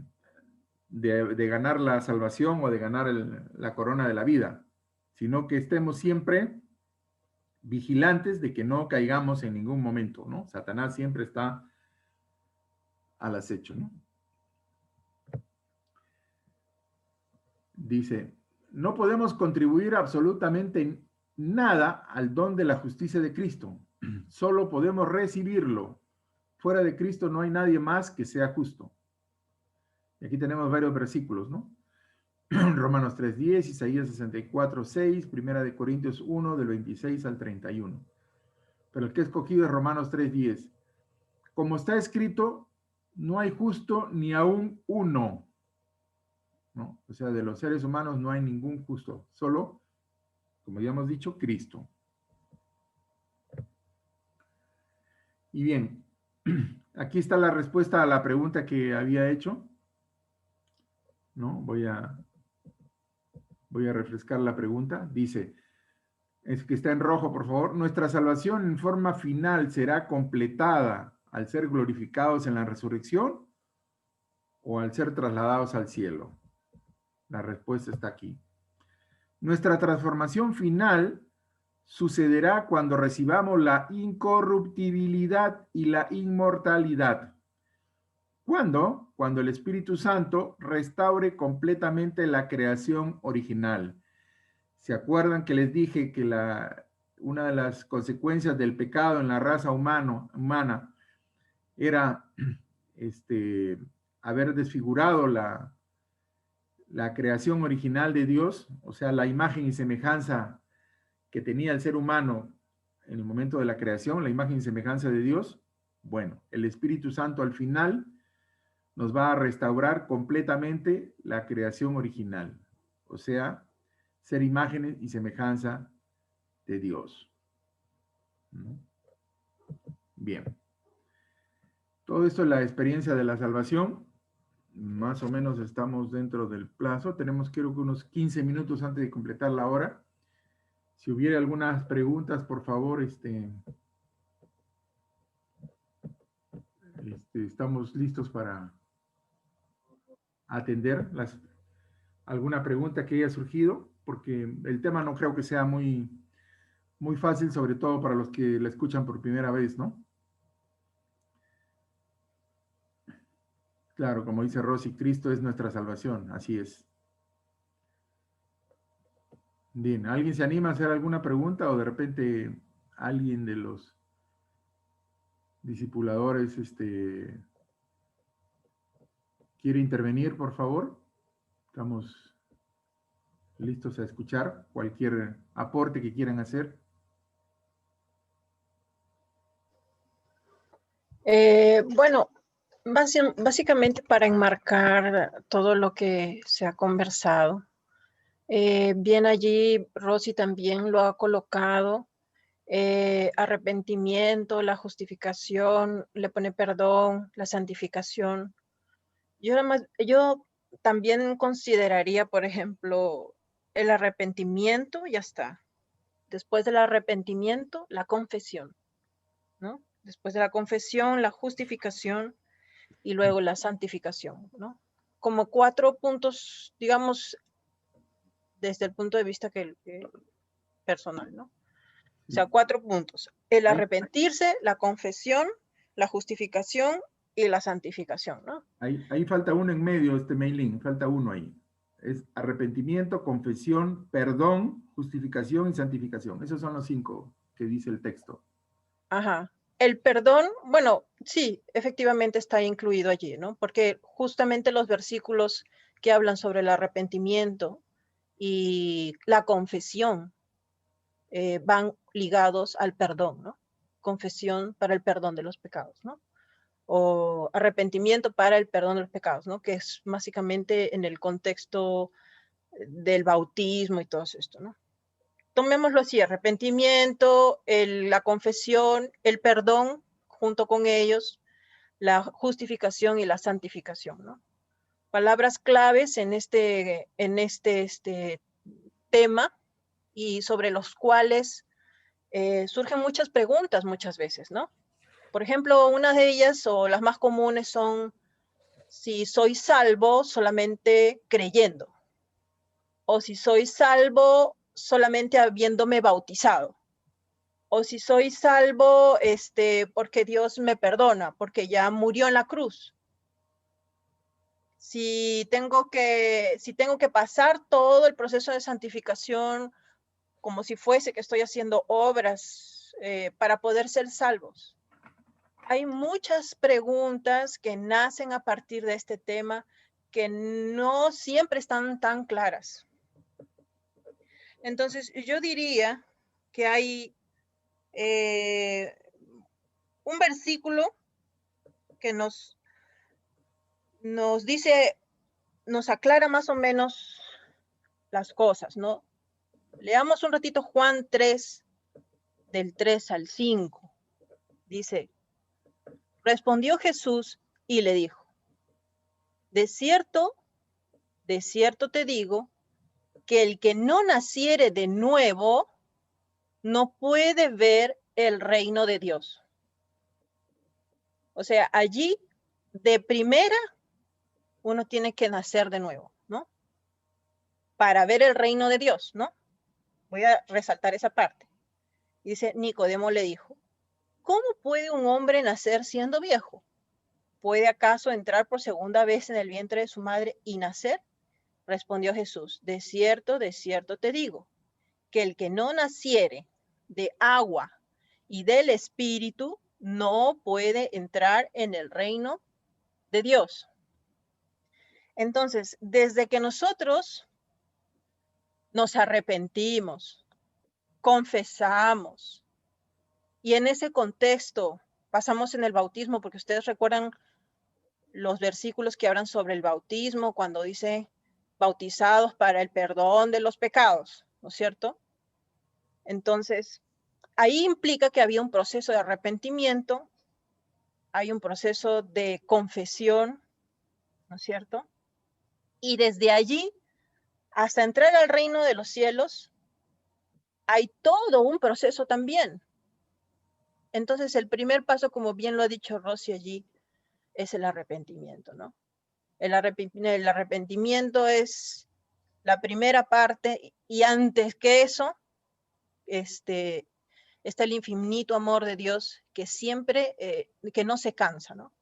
A: ganar la salvación o de ganar la corona de la vida, sino que estemos siempre vigilantes de que no caigamos en ningún momento, ¿no? Satanás siempre está al acecho, ¿no? Dice, no podemos contribuir absolutamente nada al don de la justicia de Cristo, solo podemos recibirlo. Fuera de Cristo no hay nadie más que sea justo. Y aquí tenemos varios versículos, ¿no? Romanos 3:10, Isaías 64:6, Primera de Corintios 1, del 26 al 31. Pero el que he escogido es Romanos 3:10. Como está escrito, no hay justo ni aún uno, ¿no? O sea, de los seres humanos no hay ningún justo, solo, como ya hemos dicho, Cristo. Y bien, aquí está la respuesta a la pregunta que había hecho, ¿no? Voy a refrescar la pregunta. Dice, es que está en rojo, por favor. Nuestra salvación en forma final será completada al ser glorificados en la resurrección o al ser trasladados al cielo. La respuesta está aquí. Nuestra transformación final sucederá cuando recibamos la incorruptibilidad y la inmortalidad. ¿Cuándo? Cuando el Espíritu Santo restaure completamente la creación original. ¿Se acuerdan que les dije que una de las consecuencias del pecado en la raza humana era haber desfigurado la creación original de Dios, o sea, la imagen y semejanza que tenía el ser humano en el momento de la creación, la imagen y semejanza de Dios? Bueno, el Espíritu Santo al final nos va a restaurar completamente la creación original, o sea, ser imágenes y semejanza de Dios. Bien. Todo esto es la experiencia de la salvación. Más o menos estamos dentro del plazo. Tenemos creo que unos 15 minutos antes de completar la hora. Si hubiera algunas preguntas, por favor, estamos listos para atender alguna pregunta que haya surgido, porque el tema no creo que sea muy fácil, sobre todo para los que la escuchan por primera vez, ¿no? Claro, como dice Rosy, Cristo es nuestra salvación, así es. Bien, ¿alguien se anima a hacer alguna pregunta o de repente alguien de los discipuladores quiere intervenir, por favor? Estamos listos a escuchar cualquier aporte que quieran hacer.
C: Bueno, básicamente para enmarcar todo lo que se ha conversado, bien allí Rosy también lo ha colocado, arrepentimiento, la justificación, le pone perdón, la santificación. Yo también consideraría, por ejemplo, el arrepentimiento, ya está. Después del arrepentimiento, la confesión, ¿no? Después de la confesión, la justificación y luego la santificación, ¿no? Como 4 puntos, digamos, desde el punto de vista personal, ¿no? O sea, 4 puntos. El arrepentirse, la confesión, la justificación y la santificación, ¿no?
A: Ahí falta uno en medio, Meilín, falta uno ahí. Es arrepentimiento, confesión, perdón, justificación y santificación. Esos son los 5 que dice el texto.
C: Ajá. El perdón, bueno, sí, efectivamente está incluido allí, ¿no? Porque justamente los versículos que hablan sobre el arrepentimiento y la confesión van ligados al perdón, ¿no? Confesión para el perdón de los pecados, ¿no? O arrepentimiento para el perdón de los pecados, ¿no? Que es básicamente en el contexto del bautismo y todo esto, ¿no? Tomémoslo así, arrepentimiento, la confesión, el perdón, junto con ellos, la justificación y la santificación, ¿no? Palabras claves en este tema y sobre los cuales surgen muchas preguntas muchas veces, ¿no? Por ejemplo, una de ellas o las más comunes son si soy salvo solamente creyendo o si soy salvo solamente habiéndome bautizado o si soy salvo porque Dios me perdona, porque ya murió en la cruz. Si tengo que pasar todo el proceso de santificación como si fuese que estoy haciendo obras para poder ser salvos. Hay muchas preguntas que nacen a partir de este tema que no siempre están tan claras. Entonces, yo diría que hay un versículo que nos dice, nos aclara más o menos las cosas, ¿no? Leamos un ratito Juan 3, del 3 al 5. Dice, respondió Jesús y le dijo, de cierto te digo, que el que no naciere de nuevo no puede ver el reino de Dios. O sea, allí de primera uno tiene que nacer de nuevo, ¿no? Para ver el reino de Dios, ¿no? Voy a resaltar esa parte. Dice, Nicodemo le dijo, ¿cómo puede un hombre nacer siendo viejo? ¿Puede acaso entrar por segunda vez en el vientre de su madre y nacer? Respondió Jesús, de cierto te digo, que el que no naciere de agua y del Espíritu no puede entrar en el reino de Dios. Entonces, desde que nosotros nos arrepentimos, confesamos, y en ese contexto pasamos en el bautismo, porque ustedes recuerdan los versículos que hablan sobre el bautismo, cuando dice bautizados para el perdón de los pecados, ¿no es cierto? Entonces, ahí implica que había un proceso de arrepentimiento, hay un proceso de confesión, ¿no es cierto? Y desde allí hasta entrar al reino de los cielos, hay todo un proceso también. Entonces, el primer paso, como bien lo ha dicho Rosy allí, es el arrepentimiento, ¿no? El arrepentimiento es la primera parte, y antes que eso, está el infinito amor de Dios que siempre, que no se cansa, ¿no?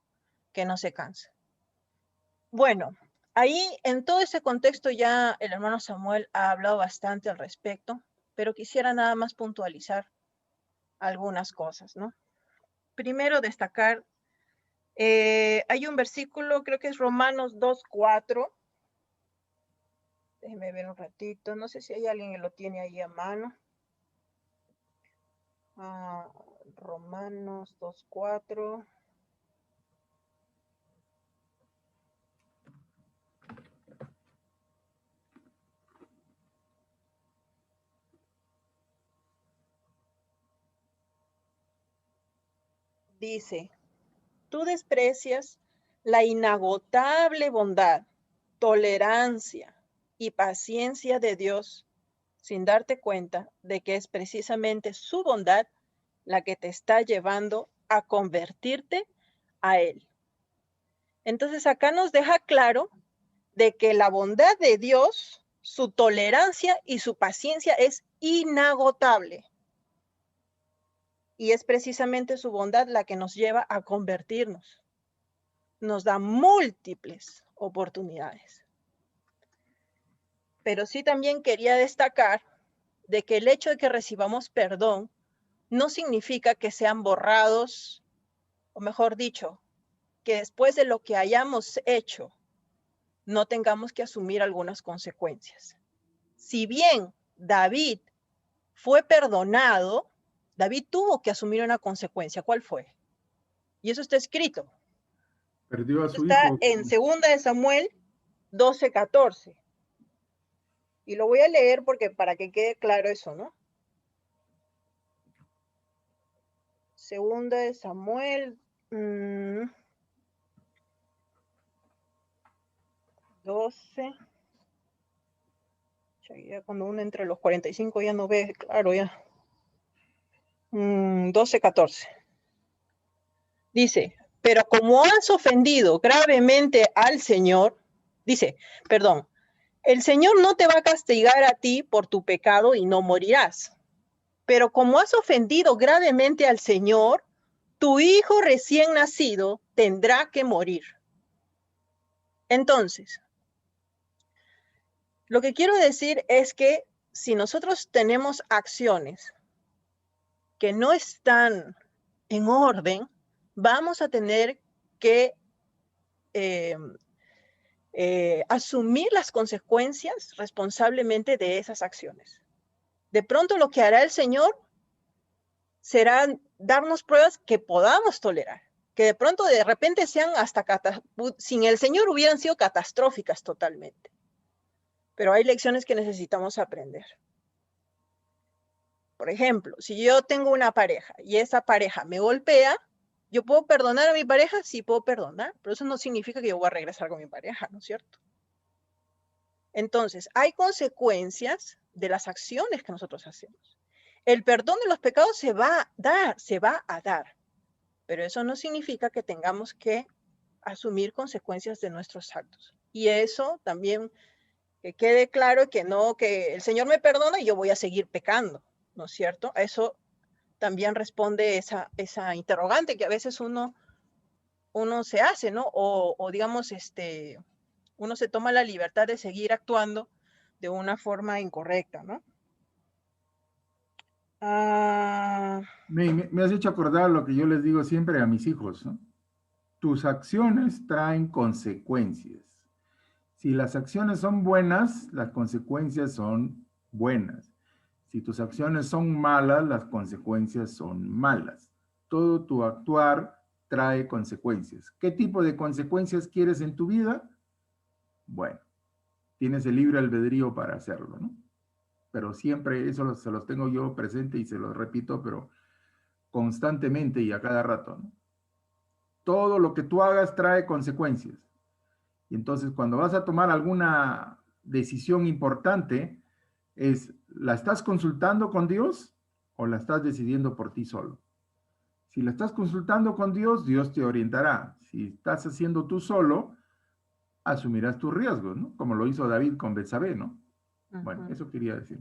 C: Que no se cansa. Bueno, ahí en todo ese contexto ya el hermano Samuel ha hablado bastante al respecto, pero quisiera nada más puntualizar algunas cosas, ¿no? Primero destacar, hay un versículo, creo que es Romanos 2:4. Déjenme ver un ratito, no sé si hay alguien que lo tiene ahí a mano. Romanos 2:4. Dice, tú desprecias la inagotable bondad, tolerancia y paciencia de Dios sin darte cuenta de que es precisamente su bondad la que te está llevando a convertirte a Él. Entonces acá nos deja claro de que la bondad de Dios, su tolerancia y su paciencia es inagotable. Y es precisamente su bondad la que nos lleva a convertirnos. Nos da múltiples oportunidades. Pero sí también quería destacar de que el hecho de que recibamos perdón no significa que sean borrados, o mejor dicho, que después de lo que hayamos hecho, no tengamos que asumir algunas consecuencias. Si bien David fue perdonado, David tuvo que asumir una consecuencia. ¿Cuál fue? Y eso está escrito.
A: Perdió a
C: Eso
A: su
C: está
A: hijo.
C: en 2 de Samuel 12:14. Y lo voy a leer porque para que quede claro eso, ¿no? 2 de Samuel 12. Ya cuando uno entre los 45 ya no ve claro ya. 12:14. Dice, pero como has ofendido gravemente al Señor, dice, perdón, el Señor no te va a castigar a ti por tu pecado y no morirás. Pero como has ofendido gravemente al Señor, tu hijo recién nacido tendrá que morir. Entonces, lo que quiero decir es que si nosotros tenemos acciones que no están en orden, vamos a tener que asumir las consecuencias responsablemente de esas acciones. De pronto lo que hará el Señor será darnos pruebas que podamos tolerar, que de pronto de repente sean hasta, sin el Señor hubieran sido catastróficas totalmente. Pero hay lecciones que necesitamos aprender. Por ejemplo, si yo tengo una pareja y esa pareja me golpea, ¿yo puedo perdonar a mi pareja? Sí, puedo perdonar, pero eso no significa que yo voy a regresar con mi pareja, ¿no es cierto? Entonces, hay consecuencias de las acciones que nosotros hacemos. El perdón de los pecados se va a dar, pero eso no significa que tengamos que asumir consecuencias de nuestros actos. Y eso también, que quede claro que no, que el Señor me perdona y yo voy a seguir pecando, ¿no es cierto? Eso también responde esa interrogante que a veces uno se hace, ¿no? O digamos, uno se toma la libertad de seguir actuando de una forma incorrecta, ¿no?
A: Me has hecho acordar lo que yo les digo siempre a mis hijos, ¿no? Tus acciones traen consecuencias. Si las acciones son buenas, las consecuencias son buenas. Si tus acciones son malas, las consecuencias son malas. Todo tu actuar trae consecuencias. ¿Qué tipo de consecuencias quieres en tu vida? Bueno, tienes el libre albedrío para hacerlo, ¿no? Pero siempre eso se los tengo yo presente y se los repito, pero constantemente y a cada rato, ¿no? Todo lo que tú hagas trae consecuencias. Y entonces cuando vas a tomar alguna decisión importante, ¿la estás consultando con Dios o la estás decidiendo por ti solo? Si la estás consultando con Dios, Dios te orientará. Si estás haciendo tú solo, asumirás tus riesgos, ¿no? Como lo hizo David con Betsabé, ¿no? Bueno, eso quería decir.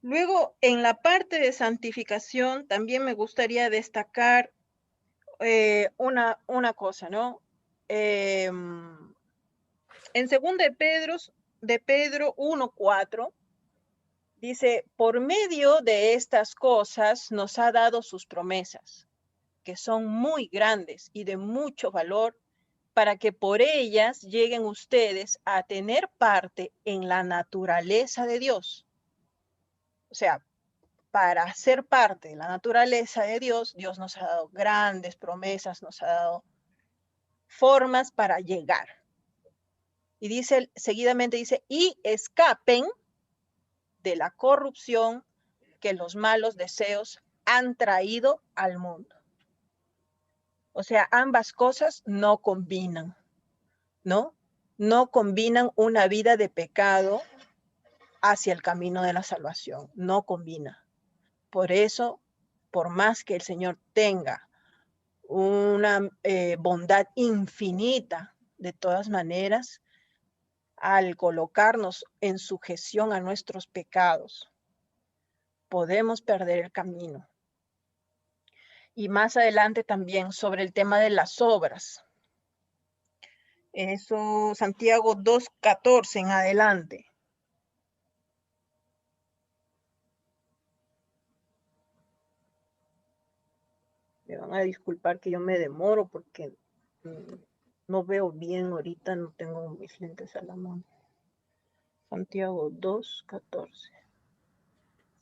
C: Luego, en la parte de santificación, también me gustaría destacar una cosa, ¿no? En 2 de Pedro 1:4, dice, por medio de estas cosas nos ha dado sus promesas, que son muy grandes y de mucho valor, para que por ellas lleguen ustedes a tener parte en la naturaleza de Dios. O sea, para ser parte de la naturaleza de Dios, Dios nos ha dado grandes promesas, nos ha dado formas para llegar. Y dice, seguidamente dice, y escapen de la corrupción que los malos deseos han traído al mundo. O sea, ambas cosas no combinan, ¿no? No combinan una vida de pecado hacia el camino de la salvación, no combina. Por eso, por más que el Señor tenga una bondad infinita, de todas maneras, al colocarnos en sujeción a nuestros pecados, podemos perder el camino. Y más adelante también sobre el tema de las obras. Eso, Santiago 2:14 en adelante. Me van a disculpar que yo me demoro porque no veo bien ahorita, no tengo mis lentes a la mano. Santiago 2:14.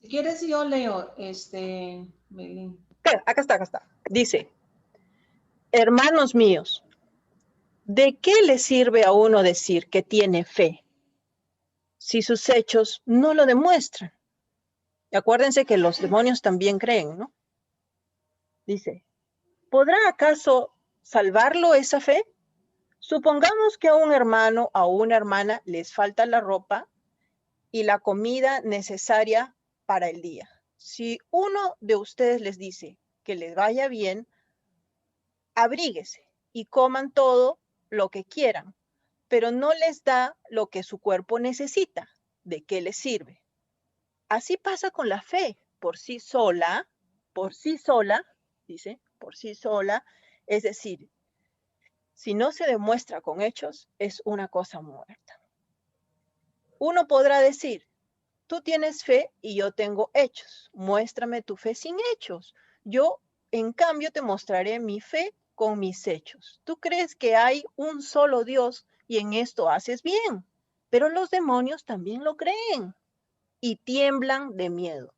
D: Si quieres yo leo, Melín.
C: Acá está. Dice, hermanos míos, ¿de qué le sirve a uno decir que tiene fe si sus hechos no lo demuestran? Y acuérdense que los demonios también creen, ¿no? Dice, ¿podrá acaso salvarlo esa fe? Supongamos que a un hermano o a una hermana les falta la ropa y la comida necesaria para el día. Si uno de ustedes les dice que les vaya bien, abríguese y coman todo lo que quieran, pero no les da lo que su cuerpo necesita. ¿De qué les sirve? Así pasa con la fe, por sí sola, dice, por sí sola, es decir, si no se demuestra con hechos, es una cosa muerta. Uno podrá decir, tú tienes fe y yo tengo hechos. Muéstrame tu fe sin hechos. Yo, en cambio, te mostraré mi fe con mis hechos. Tú crees que hay un solo Dios y en esto haces bien, pero los demonios también lo creen y tiemblan de miedo.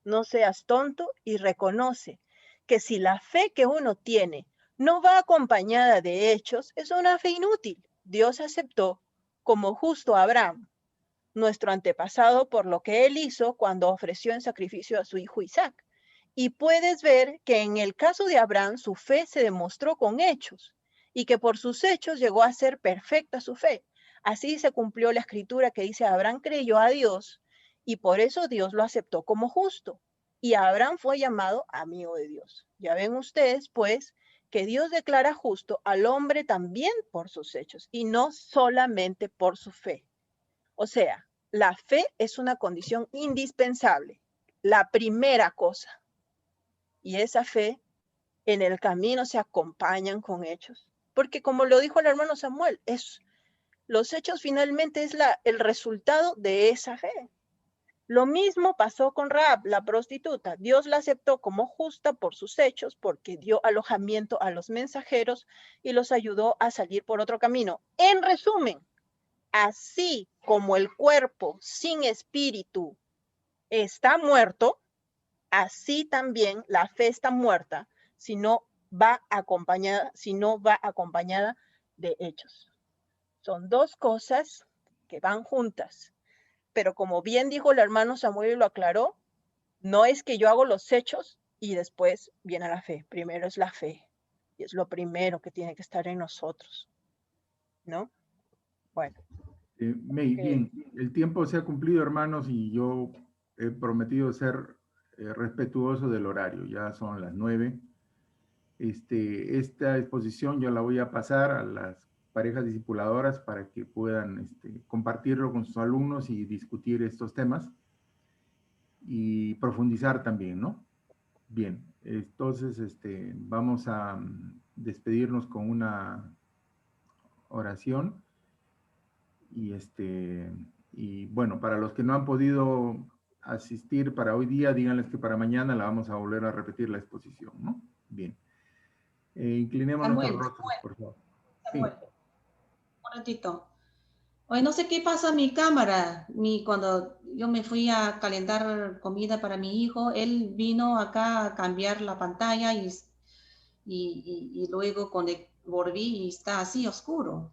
C: No seas tonto y reconoce que si la fe que uno tiene no va acompañada de hechos, es una fe inútil. Dios aceptó como justo a Abraham, nuestro antepasado, por lo que él hizo cuando ofreció en sacrificio a su hijo Isaac. Y puedes ver que en el caso de Abraham su fe se demostró con hechos y que por sus hechos llegó a ser perfecta su fe. Así se cumplió la escritura que dice, Abraham creyó a Dios y por eso Dios lo aceptó como justo. Y Abraham fue llamado amigo de Dios. Ya ven ustedes, pues, que Dios declara justo al hombre también por sus hechos y no solamente por su fe. O sea, la fe es una condición indispensable. la primera cosa. Y esa fe en el camino se acompañan con hechos. Porque como lo dijo el hermano Samuel, los hechos finalmente es el resultado de esa fe. Lo mismo pasó con Rahab, la prostituta. Dios la aceptó como justa por sus hechos, porque dio alojamiento a los mensajeros y los ayudó a salir por otro camino. En resumen, así como el cuerpo sin espíritu está muerto, así también la fe está muerta si no va acompañada de hechos. Son dos cosas que van juntas. Pero como bien dijo el hermano Samuel y lo aclaró, no es que yo hago los hechos y después viene la fe. Primero es la fe. Y es lo primero que tiene que estar en nosotros. ¿No? Bueno.
A: Bien, el tiempo se ha cumplido, hermanos, y yo he prometido ser respetuoso del horario. Ya son las 9. Esta exposición yo la voy a pasar a las parejas discipuladoras para que puedan compartirlo con sus alumnos y discutir estos temas y profundizar también, ¿no? Bien, entonces vamos a despedirnos con una oración y bueno, para los que no han podido asistir para hoy día, díganles que para mañana la vamos a volver a repetir la exposición, ¿no? Bien. Inclinemos nuestros rostros, por favor.
D: Samuel, un momentito. Hoy no sé qué pasa a mi cámara. Cuando yo me fui a calentar comida para mi hijo, él vino acá a cambiar la pantalla y luego volví y está así oscuro.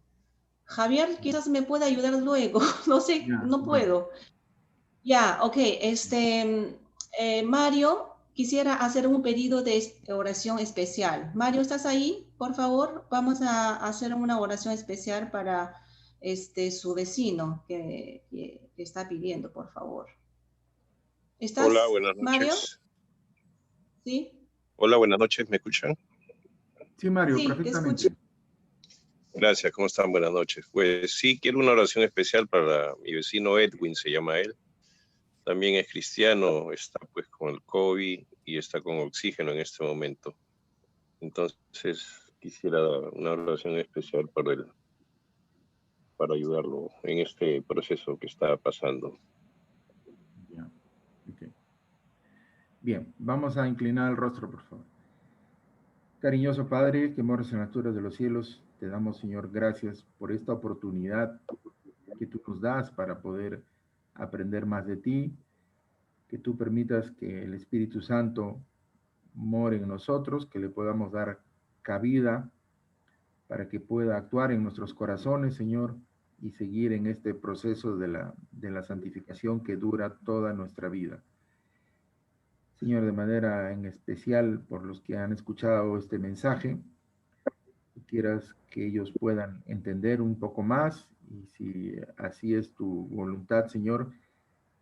D: Javier, quizás me pueda ayudar luego. No sé,
A: Ya,
D: no
A: bueno.
D: puedo. Ya, ok. Mario, quisiera hacer un pedido de oración especial. Mario, ¿estás ahí? Por favor, vamos a hacer una oración especial para su vecino que está pidiendo, por favor. ¿Estás,
E: Hola, buenas
D: Mario?
E: noches.
D: ¿Sí?
E: Hola, buenas noches, ¿me escuchan?
A: Sí, Mario,
D: Sí, te
A: perfectamente.
D: escucho.
E: Gracias, ¿cómo están? Buenas noches. Pues sí, quiero una oración especial para mi vecino Edwin, se llama él. También es cristiano, está pues con el COVID y está con oxígeno en este momento. Entonces quisiera una oración especial para él, para ayudarlo en este proceso que está pasando.
A: Ya, okay. Bien, vamos a inclinar el rostro, por favor. Cariñoso Padre, que moras en las alturas de los cielos, te damos, Señor, gracias por esta oportunidad que tú nos das para poder aprender más de ti, que tú permitas que el Espíritu Santo more en nosotros, que le podamos dar cabida para que pueda actuar en nuestros corazones, Señor, y seguir en este proceso de la santificación que dura toda nuestra vida. Señor, de manera en especial por los que han escuchado este mensaje, tú quieras que ellos puedan entender un poco más y si así es tu voluntad, Señor,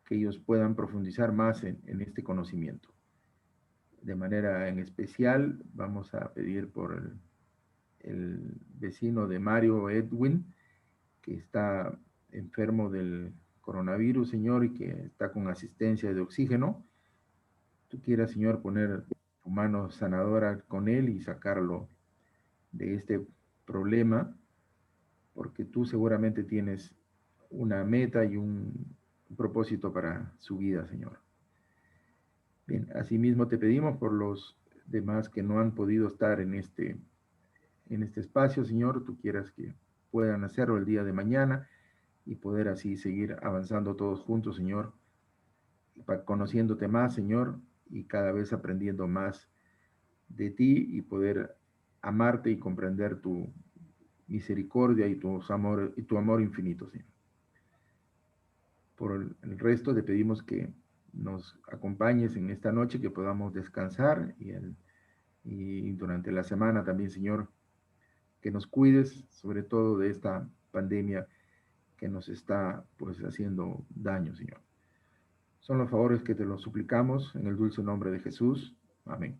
A: que ellos puedan profundizar más en este conocimiento. De manera en especial, vamos a pedir por el vecino de Mario, Edwin, que está enfermo del coronavirus, Señor, y que está con asistencia de oxígeno. Tú quieras, Señor, poner tu mano sanadora con él y sacarlo de este problema, porque tú seguramente tienes una meta y un propósito para su vida, Señor. Bien, asimismo te pedimos por los demás que no han podido estar en este espacio, Señor, tú quieras que puedan hacerlo el día de mañana y poder así seguir avanzando todos juntos, Señor, conociéndote más, Señor, y cada vez aprendiendo más de ti y poder amarte y comprender tu misericordia y tu amor infinito, Señor. Por el resto te pedimos que nos acompañes en esta noche, que podamos descansar y durante la semana también, Señor, que nos cuides sobre todo de esta pandemia que nos está pues haciendo daño, Señor. Son los favores que te los suplicamos en el dulce nombre de Jesús. Amén.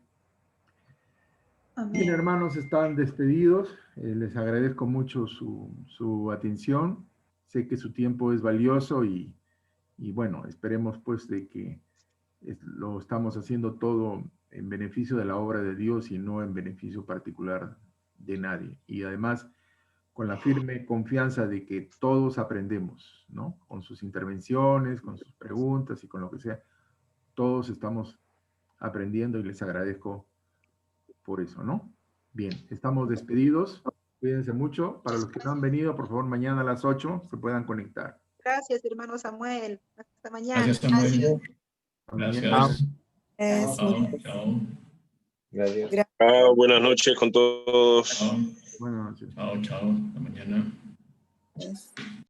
D: Amén.
A: Bien, hermanos, están despedidos. Les agradezco mucho su atención. Sé que su tiempo es valioso y bueno, esperemos pues de que lo estamos haciendo todo en beneficio de la obra de Dios y no en beneficio particular de nadie. Y además, con la firme confianza de que todos aprendemos, ¿no? Con sus intervenciones, con sus preguntas y con lo que sea, todos estamos aprendiendo y les agradezco por eso, ¿no? Bien, estamos despedidos. Cuídense mucho. Para los que no han venido, por favor, mañana a las 8 se puedan conectar.
F: Gracias, hermano Samuel. Hasta mañana.
B: Gracias, Samuel.
A: Hasta mañana.
B: Gracias.
G: Es-
B: Chao, chao.
H: Gracias.
E: Buenas noches con todos.
B: Chao,
A: Buenas noches.
B: chao, chao. Hasta mañana.
G: es-